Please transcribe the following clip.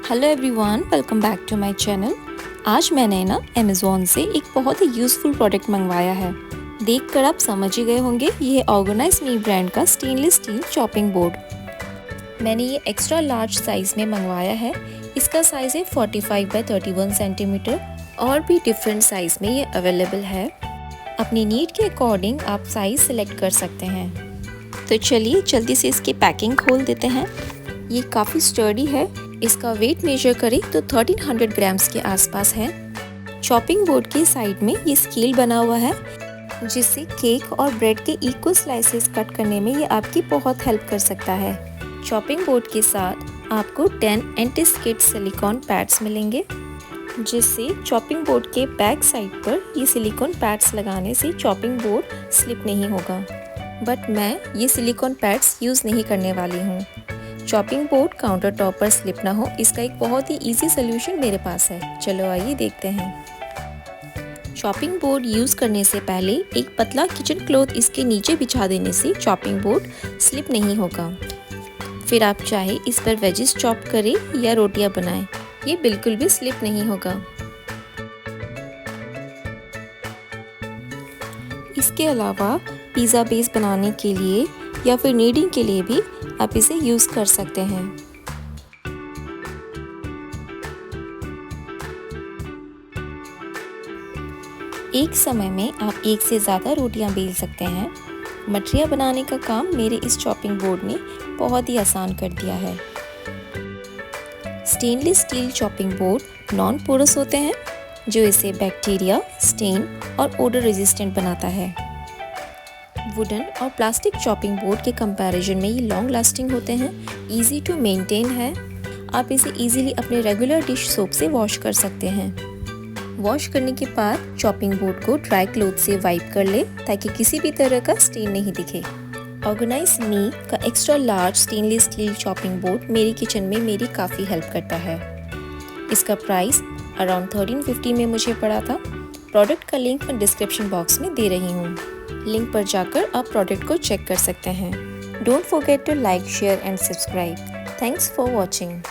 Hello everyone, welcome back to my channel. आज मैंने ना अमेज़ॉन से एक बहुत ही यूज़फुल प्रोडक्ट मंगवाया है। देखकर आप समझ ही गए होंगे, ये है ऑर्गेनाइज मी ब्रांड का स्टेनलेस स्टील चॉपिंग बोर्ड। मैंने ये एक्स्ट्रा लार्ज साइज़ में मंगवाया है। इसका साइज़ है 45 बाय 31 सेंटीमीटर। और भी डिफरेंट साइज़ में ये अवेलेबल है। अपनी नीड के अकॉर्डिंग आप साइज़ सेलेक्ट कर सकते हैं। तो चलिए जल्दी से इसकी पैकिंग खोल देते हैं। ये काफ़ी स्टर्डी है। इसका वेट मेजर करें तो 1300 ग्राम्स के आसपास है। चॉपिंग बोर्ड के साइड में ये स्केल बना हुआ है, जिससे केक और ब्रेड के इक्वल स्लाइसेस कट करने में ये आपकी बहुत हेल्प कर सकता है। चॉपिंग बोर्ड के साथ आपको 10 एंटी स्किड सिलिकॉन पैड्स मिलेंगे, जिससे चॉपिंग बोर्ड के बैक साइड पर ये सिलिकॉन पैड्स लगाने से चॉपिंग बोर्ड स्लिप नहीं होगा। बट मैं ये सिलिकॉन पैड्स यूज़ नहीं करने वाली हूँ। चॉपिंग बोर्ड काउंटर टॉप पर स्लिप ना हो, इसका एक बहुत ही इजी सोल्यूशन मेरे पास है। चलो आइए देखते हैं। चॉपिंग बोर्ड यूज़ करने से पहले एक पतला किचन क्लॉथ इसके नीचे बिछा देने से चॉपिंग बोर्ड स्लिप नहीं होगा। फिर आप चाहे इस पर वेजिस चॉप करें या रोटियां बनाएं, ये बिल्कुल भी स्लिप नहीं होगा। इसके अलावा पिज़्ज़ा बेस बनाने के लिए या फिर नीडिंग के लिए भी आप इसे यूज़ कर सकते हैं। एक समय में आप एक से ज़्यादा रोटियां बेल सकते हैं। मठरियाँ बनाने का काम मेरे इस चॉपिंग बोर्ड ने बहुत ही आसान कर दिया है। Stainless steel chopping board non porous होते हैं, जो इसे बैक्टीरिया, स्टेन और ओडर रेजिस्टेंट बनाता है। वुडन और प्लास्टिक चॉपिंग बोर्ड के कंपैरिजन में ये लॉन्ग लास्टिंग होते हैं, इजी टू मेंटेन है। आप इसे इजीली अपने रेगुलर डिश सोप से वॉश कर सकते हैं। वॉश करने के बाद चॉपिंग बोर्ड को ड्राई क्लॉथ से वाइप कर ले, ताकि किसी भी तरह का स्टेन नहीं दिखे। ऑर्गेनाइज मी का extra large stainless steel chopping board मेरी किचन में मेरी काफ़ी हेल्प करता है। इसका प्राइस अराउंड 1350 में मुझे पड़ा था। प्रोडक्ट का लिंक मैं डिस्क्रिप्शन बॉक्स में दे रही हूँ। लिंक पर जाकर आप प्रोडक्ट को चेक कर सकते हैं। Don't forget to like, share and subscribe. Thanks for watching.